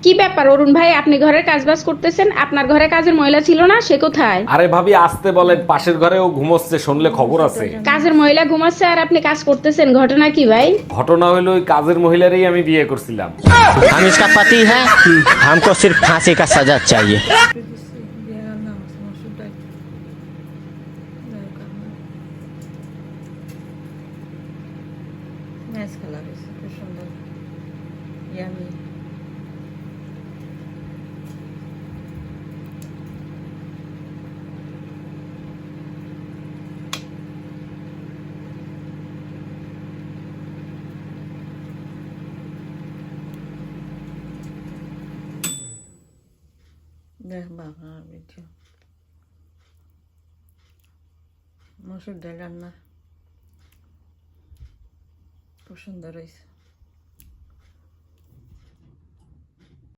কি ব্যাপার অরুণ ভাই, আপনি ঘরের কাজবাজ করতেছেন, আপনার ঘরে কাজের মহিলা ছিল না? সে কোথায়? আরে ভাবি আসতে বলেন, পাশের ঘরেও ঘুমোচ্ছে, শুনলে খবর আছে। কাজের মহিলা ঘুমাচ্ছে আর আপনি কাজ করতেছেন, ঘটনা কি ভাই? ঘটনা হইলো ওই কাজের মহিলারই আমি বিয়ে করছিলাম। हम इसका पति है, हमको सिर्फ फांसी का सजा चाहिए। ম্যাচ খেলা হয়েছে, খুব সুন্দর ইয়ামি। দেখ বাবা ভিডিও মসুর ডাল রান্না খুব সুন্দর হয়েছে।